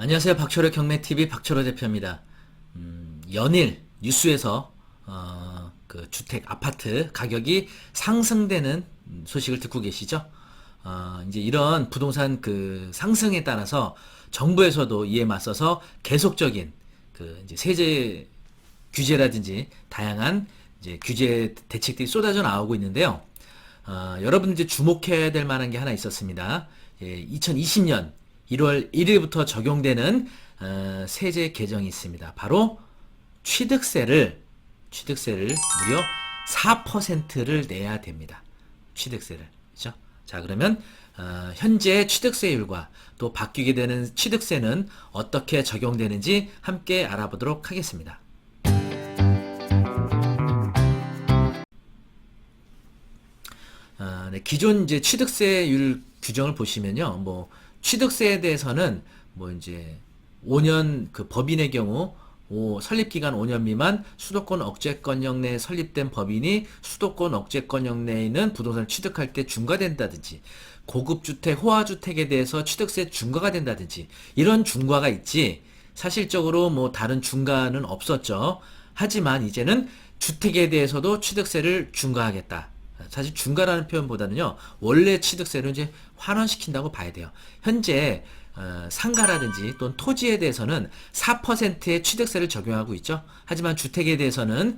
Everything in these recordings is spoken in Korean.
안녕하세요. 박철호 경매TV 박철호 대표입니다. 연일 뉴스에서 그 주택 아파트 가격이 상승되는 소식을 듣고 계시죠? 이제 이런 부동산 그 상승에 따라서 정부에서도 이에 맞서서 계속적인 그 이제 세제 규제라든지 다양한 이제 규제 대책들이 쏟아져 나오고 있는데요. 여러분 이제 주목해야 될 만한 게 하나 있었습니다. 2020년 1월 1일부터 적용되는 세제 개정이 있습니다. 바로 취득세를 무려 4%를 내야 됩니다. 취득세를. 그죠? 자, 그러면 현재 취득세율과 또 바뀌게 되는 취득세는 어떻게 적용되는지 함께 알아보도록 하겠습니다. 네, 기존 이제 취득세율 규정을 보시면요. 뭐 취득세에 대해서는 뭐 이제 5년 그 법인의 경우 설립 기간 5년 미만 수도권 억제권역 내에 설립된 법인이 수도권 억제권역 내에 있는 부동산을 취득할 때 중과된다든지, 고급 주택, 호화 주택에 대해서 취득세 중과가 된다든지, 이런 중과가 있지 사실적으로 뭐 다른 중과는 없었죠. 하지만 이제는 주택에 대해서도 취득세를 중과하겠다. 사실 중과라는 표현보다는요, 원래 취득세를 이제 환원시킨다고 봐야 돼요. 현재 상가라든지 또는 토지에 대해서는 4%의 취득세를 적용하고 있죠. 하지만 주택에 대해서는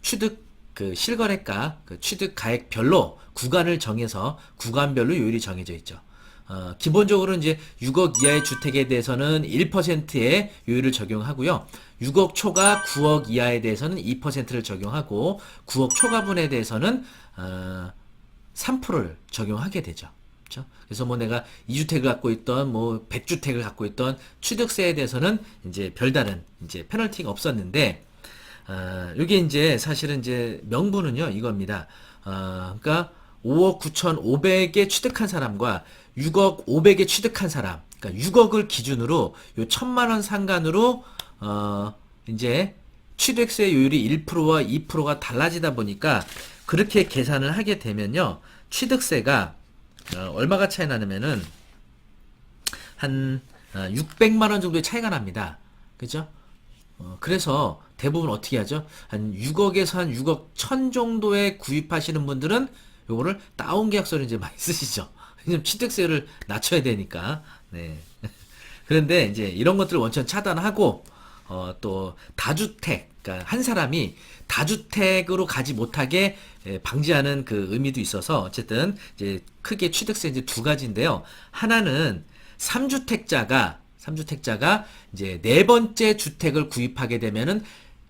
취득 그 실거래가 그 취득 가액별로 구간을 정해서 구간별로 요율이 정해져 있죠. 기본적으로 이제 6억 이하의 주택에 대해서는 1%의 요율을 적용하고요. 6억 초과 9억 이하에 대해서는 2%를 적용하고 9억 초과분에 대해서는 3%를 적용하게 되죠. 그렇죠? 그래서 뭐 내가 2주택을 갖고 있던 뭐 100주택을 갖고 있던 취득세에 대해서는 이제 별다른 이제 페널티가 없었는데, 이게 이제 사실은 이제 명분은요 이겁니다. 그러니까 5억 9,500에 취득한 사람과 6억 500에 취득한 사람, 그러니까 6억을 기준으로 요 1,000만 원 상간으로 이제 취득세 요율이 1%와 2%가 달라지다 보니까 그렇게 계산을 하게 되면요, 취득세가 얼마가 차이 나냐면은 한 600만 원 정도의 차이가 납니다. 그죠? 그래서 대부분 어떻게 하죠? 한 6억에서 한 6억 1천 정도에 구입하시는 분들은 요거를 다운 계약서를 이제 많이 쓰시죠. 왜냐면 취득세를 낮춰야 되니까. 네. 그런데 이제 이런 것들을 원천 차단하고 또 다주택, 그러니까 한 사람이 다주택으로 가지 못하게 방지하는 그 의미도 있어서 어쨌든 이제 크게 취득세 이제 두 가지인데요. 하나는 3주택자가 이제 네 번째 주택을 구입하게 되면은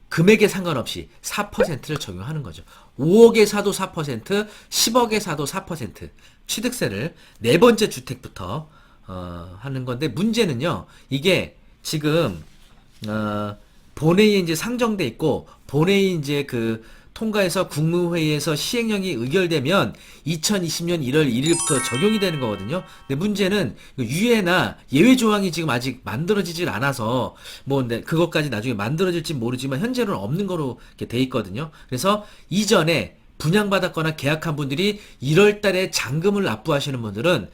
금액에 상관없이 4%를 적용하는 거죠. 5억에 사도 4%, 10억에 사도 4% 취득세를 네 번째 주택부터 하는 건데, 문제는요, 이게 지금 본회의에 이제 상정돼 있고 본회의 이제 그 통과해서 국무회의에서 시행령이 의결되면 2020년 1월 1일부터 적용이 되는 거거든요. 근데 문제는 유예나 예외 조항이 지금 아직 만들어지질 않아서 뭐 근데 그것까지 나중에 만들어질지 모르지만 현재는 없는 거로 이렇게 돼 있거든요. 그래서 이전에 분양받았거나 계약한 분들이 1월 달에 잔금을 납부하시는 분들은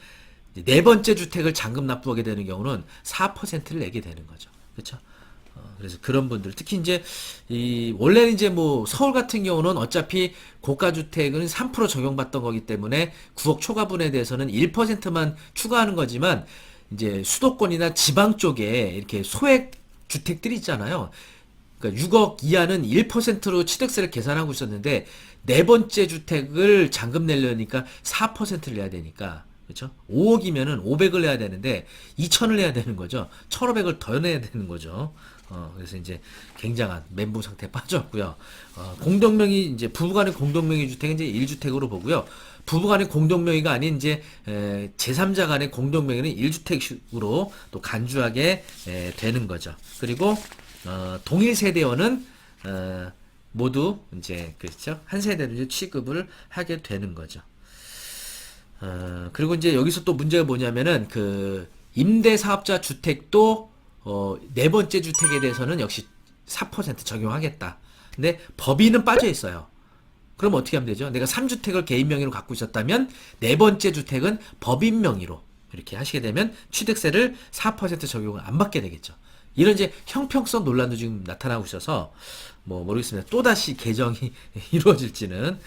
네 번째 주택을 잔금 납부하게 되는 경우는 4%를 내게 되는 거죠. 그렇죠? 그래서 그런 분들, 특히 이제 원래는 이제 뭐 서울 같은 경우는 어차피 고가주택은 3% 적용받던 거기 때문에 9억 초과분에 대해서는 1%만 추가하는 거지만, 이제 수도권이나 지방 쪽에 이렇게 소액 주택들이 있잖아요. 그러니까 6억 이하는 1%로 취득세를 계산하고 있었는데 네 번째 주택을 잔금 내려니까 4%를 내야 되니까, 그렇죠? 5억이면은 500을 내야 되는데 2천을 내야 되는 거죠. 1,500을 더 내야 되는 거죠. 그래서 이제 굉장한 멘붕 상태에 빠졌고요. 공동명의, 이제 부부간의 공동명의 주택은 이제 1주택으로 보고요. 부부간의 공동명의가 아닌 이제 제3자 간의 공동명의는 1주택으로 또 간주하게 되는 거죠. 그리고 동일 세대원은 모두 이제 그렇죠, 한 세대로 이제 취급을 하게 되는 거죠. 그리고 이제 여기서 또 문제가 뭐냐면은 그 임대사업자 주택도 네 번째 주택에 대해서는 역시 4% 적용하겠다. 근데 법인은 빠져 있어요. 그럼 어떻게 하면 되죠? 내가 3주택을 개인 명의로 갖고 있었다면 네 번째 주택은 법인 명의로 이렇게 하시게 되면 취득세를 4% 적용을 안 받게 되겠죠. 이런 이제 형평성 논란도 지금 나타나고 있어서 뭐 모르겠습니다. 또다시 개정이 이루어질지는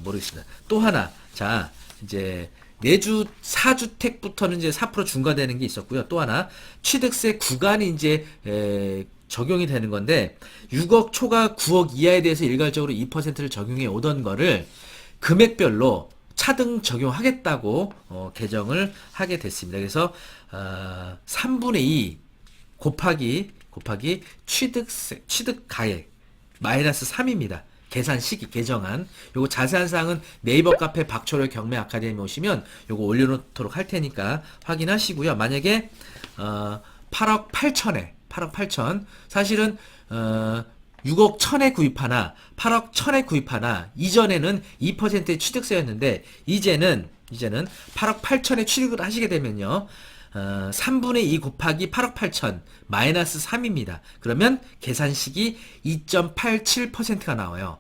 모르겠습니다. 또 하나, 자 이제 내주 4주택부터는 이제 4% 중과되는 게 있었고요. 또 하나 취득세 구간이 이제 적용이 되는 건데 6억 초과 9억 이하에 대해서 일괄적으로 2%를 적용해 오던 거를 금액별로 차등 적용하겠다고 개정을 하게 됐습니다. 그래서 3분의 2 곱하기 취득세 취득가액 마이너스 3입니다. 계산 시기 개정안. 요거 자세한 사항은 네이버 카페 박철호 경매 아카데미 오시면 요거 올려놓도록 할 테니까 확인하시고요. 만약에 8억 8천 사실은 6억 1천에 구입하나 8억 1천에 구입하나 이전에는 2%의 취득세였는데 이제는 8억 8천에 취득을 하시게 되면요. 3분의 2 곱하기 8억 8천 마이너스 3입니다. 그러면 계산식이 2.87%가 나와요.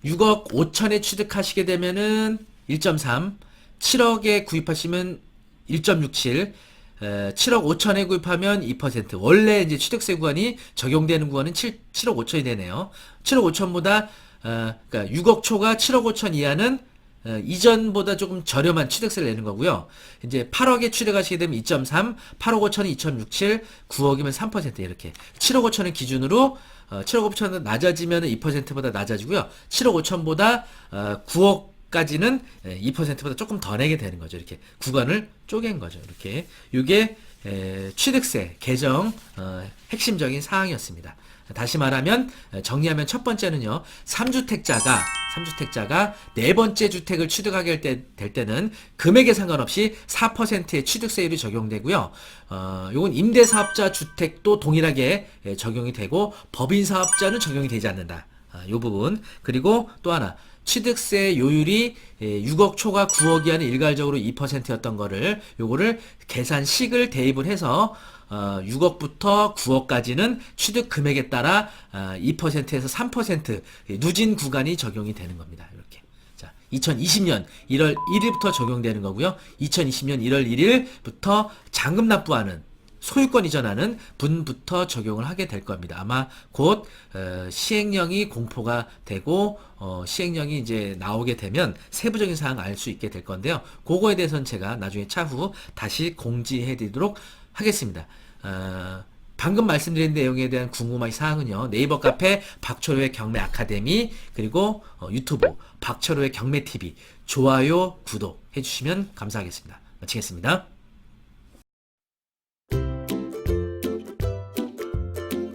6억 5천에 취득하시게 되면은 1.3, 7억에 구입하시면 1.67, 7억 5천에 구입하면 2%. 원래 이제 취득세 구간이 적용되는 구간은 7억 5천이 되네요. 7억 5천보다 그러니까 6억 초가 7억 5천 이하는 이전보다 조금 저렴한 취득세를 내는 거고요. 이제 8억에 취득하시게 되면 2.3, 8억 5천은 2.67, 9억이면 3% 이렇게. 7억 5천을 기준으로 7억 5천은 낮아지면 2%보다 낮아지고요. 7억 5천보다 9억까지는 2%보다 조금 더 내게 되는 거죠. 이렇게 구간을 쪼갠 거죠. 이렇게. 이게 취득세 개정 핵심적인 사항이었습니다. 다시 말하면 정리하면 첫 번째는요. 3주택자가 네 번째 주택을 취득하게 될 때는 금액에 상관없이 4%의 취득세율이 적용되고요. 요건 임대사업자 주택도 동일하게 적용이 되고 법인사업자는 적용이 되지 않는다. 요 부분. 그리고 또 하나 취득세 요율이 6억 초과 9억 이하는 일괄적으로 2%였던 거를 요거를 계산식을 대입을 해서 6억부터 9억까지는 취득 금액에 따라 2%에서 3% 누진 구간이 적용이 되는 겁니다. 이렇게. 자, 2020년 1월 1일부터 적용되는 거고요. 2020년 1월 1일부터 잔금 납부하는 소유권 이전하는 분부터 적용을 하게 될 겁니다. 아마 곧 시행령이 공포가 되고 시행령이 이제 나오게 되면 세부적인 사항 알 수 있게 될 건데요. 그거에 대해서는 제가 나중에 차후 다시 공지해 드리도록 하겠습니다. 방금 말씀드린 내용에 대한 궁금한 사항은요. 네이버 카페 박철호의 경매 아카데미 그리고 유튜브 박철호의 경매 TV 좋아요 구독 해주시면 감사하겠습니다. 마치겠습니다.